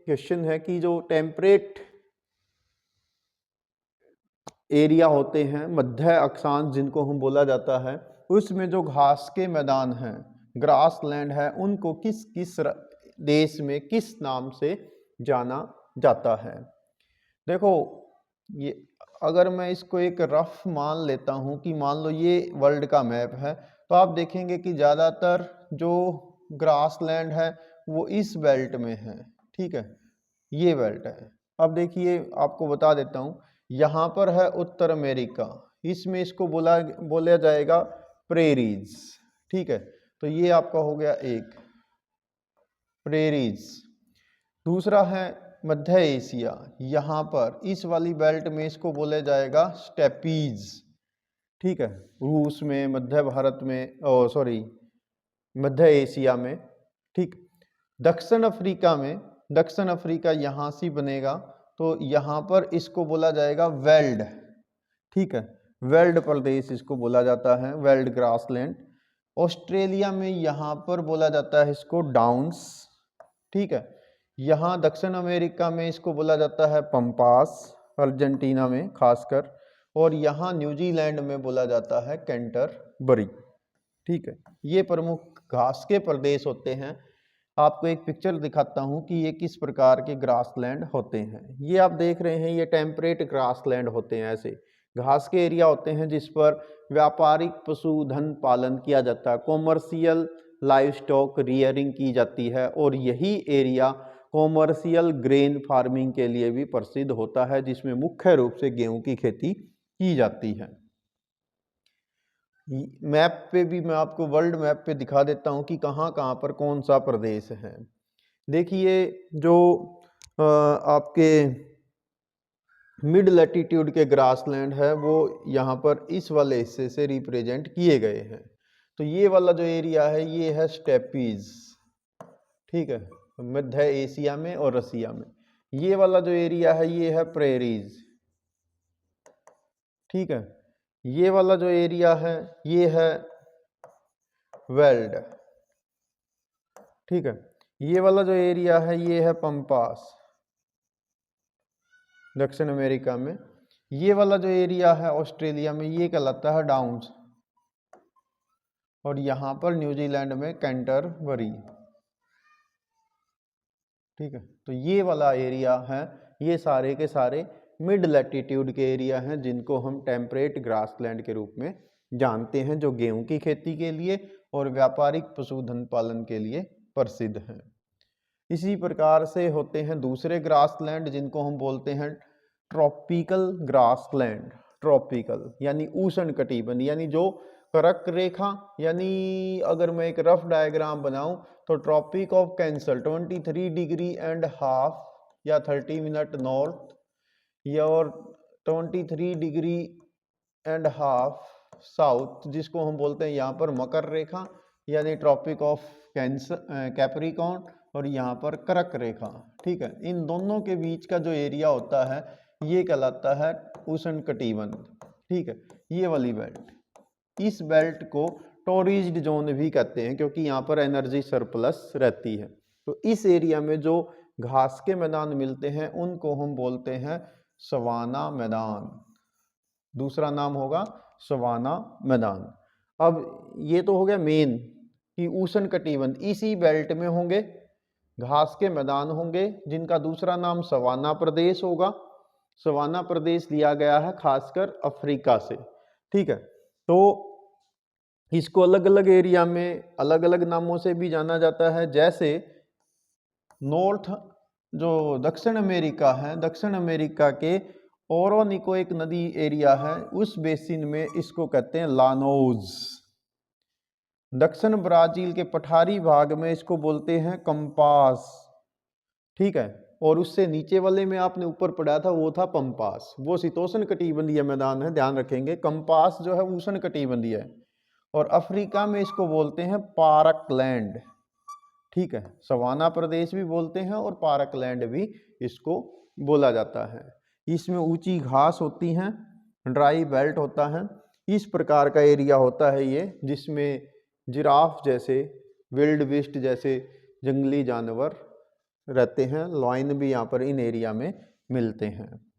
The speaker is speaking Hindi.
क्वेश्चन है कि जो टेम्परेट एरिया होते हैं, मध्य अक्षांश जिनको हम बोला जाता है, उसमें जो घास के मैदान हैं, ग्रास लैंड है, उनको किस किस देश में किस नाम से जाना जाता है। देखो ये अगर मैं इसको एक रफ मान लेता हूं कि मान लो ये वर्ल्ड का मैप है, तो आप देखेंगे कि ज़्यादातर जो ग्रास लैंड है वो इस बेल्ट में है। ठीक है, ये बेल्ट है। अब देखिए आपको बता देता हूँ, यहाँ पर है उत्तर अमेरिका, इसमें इसको बोला जाएगा प्रेरीज। ठीक है, तो ये आपका हो गया एक प्रेरीज। दूसरा है मध्य एशिया, यहाँ पर इस वाली बेल्ट में इसको बोला जाएगा स्टेपीज। ठीक है, रूस में, मध्य भारत में, मध्य एशिया में। ठीक, दक्षिण अफ्रीका में, दक्षिण अफ्रीका यहाँ से बनेगा, तो यहाँ पर इसको बोला जाएगा वेल्ड। ठीक है, वेल्ड प्रदेश इसको बोला जाता है, वेल्ड ग्रासलैंड। ऑस्ट्रेलिया में यहाँ पर बोला जाता है इसको डाउन्स। ठीक है, यहाँ दक्षिण अमेरिका में इसको बोला जाता है पंपास, अर्जेंटीना में खासकर, और यहाँ न्यूजीलैंड में बोला जाता है कैंटरबरी। ठीक है, ये प्रमुख घास के प्रदेश होते हैं। आपको एक पिक्चर दिखाता हूँ कि ये किस प्रकार के ग्रासलैंड होते हैं। ये आप देख रहे हैं, ये टेम्परेट ग्रासलैंड होते हैं। ऐसे घास के एरिया होते हैं जिस पर व्यापारिक पशुधन पालन किया जाता है, कॉमर्शियल लाइव स्टॉक रियरिंग की जाती है, और यही एरिया कॉमर्शियल ग्रेन फार्मिंग के लिए भी प्रसिद्ध होता है, जिसमें मुख्य रूप से गेहूं की खेती की जाती है। मैप पे भी मैं आपको वर्ल्ड मैप पे दिखा देता हूँ कि कहाँ कहाँ पर कौन सा प्रदेश है। देखिए जो आपके मिड लैटिट्यूड के ग्रासलैंड है वो यहाँ पर इस वाले हिस्से से रिप्रेजेंट किए गए हैं। तो ये वाला जो एरिया है ये है स्टेपीज। ठीक है, मध्य एशिया में और रसिया में। ये वाला जो एरिया है ये है प्रेरीज। ठीक है, ये वाला जो एरिया है ये है वेल्ड। ठीक है, ये वाला जो एरिया है ये है पंपास दक्षिण अमेरिका में। ये वाला जो एरिया है ऑस्ट्रेलिया में ये कहलाता है डाउन्स, और यहाँ पर न्यूजीलैंड में कैंटरबरी। ठीक है, तो ये वाला एरिया है, ये सारे के सारे मिड लैटिट्यूड के एरिया हैं जिनको हम टेम्परेट ग्रासलैंड के रूप में जानते हैं, जो गेहूं की खेती के लिए और व्यापारिक पशुधन पालन के लिए प्रसिद्ध हैं। इसी प्रकार से होते हैं दूसरे ग्रासलैंड जिनको हम बोलते हैं ट्रॉपिकल ग्रासलैंड। ट्रॉपिकल यानी उष्ण कटिबंध, यानी जो कर्क रेखा, यानी अगर मैं एक रफ डायग्राम बनाऊं तो tropic of cancer 23 degree and half या 30 मिनट नॉर्थ, या और 23 डिग्री एंड हाफ साउथ, जिसको हम बोलते हैं यहाँ पर मकर रेखा यानी ट्रॉपिक ऑफ कैंसर कैप्रिकॉर्न, और यहाँ पर कर्क रेखा। ठीक है, इन दोनों के बीच का जो एरिया होता है ये कहलाता है उष्ण कटिबंध। ठीक है, ये वाली बेल्ट, इस बेल्ट को टॉरिज्ड जोन भी कहते हैं क्योंकि यहाँ पर एनर्जी सरप्लस रहती है। तो इस एरिया में जो घास के मैदान मिलते हैं उनको हम बोलते हैं सवाना मैदान। दूसरा नाम होगा सवाना मैदान। अब ये तो हो गया मेन कि उष्ण कटिबंध इसी बेल्ट में होंगे, घास के मैदान होंगे जिनका दूसरा नाम सवाना प्रदेश होगा। सवाना प्रदेश लिया गया है खासकर अफ्रीका से। ठीक है, तो इसको अलग अलग एरिया में अलग अलग नामों से भी जाना जाता है। जैसे नॉर्थ जो दक्षिण अमेरिका है, दक्षिण अमेरिका के ओरोनिको एक नदी एरिया है, उस बेसिन में इसको कहते हैं लानोज। दक्षिण ब्राजील के पठारी भाग में इसको बोलते हैं कंपास। ठीक है, और उससे नीचे वाले में आपने ऊपर पढ़ा था वो था पंपास, वो शीतोष्ण कटिबंधीय मैदान है, ध्यान रखेंगे। कंपास जो है उष्ण कटिबंधीय है, और अफ्रीका में इसको बोलते हैं पार्कलैंड। ठीक है, सवाना प्रदेश भी बोलते हैं और पार्कलैंड भी इसको बोला जाता है। इसमें ऊंची घास होती हैं, ड्राई बेल्ट होता है, इस प्रकार का एरिया होता है ये, जिसमें जिराफ जैसे, विल्ड बीस्ट जैसे जंगली जानवर रहते हैं, लॉइन भी यहाँ पर इन एरिया में मिलते हैं।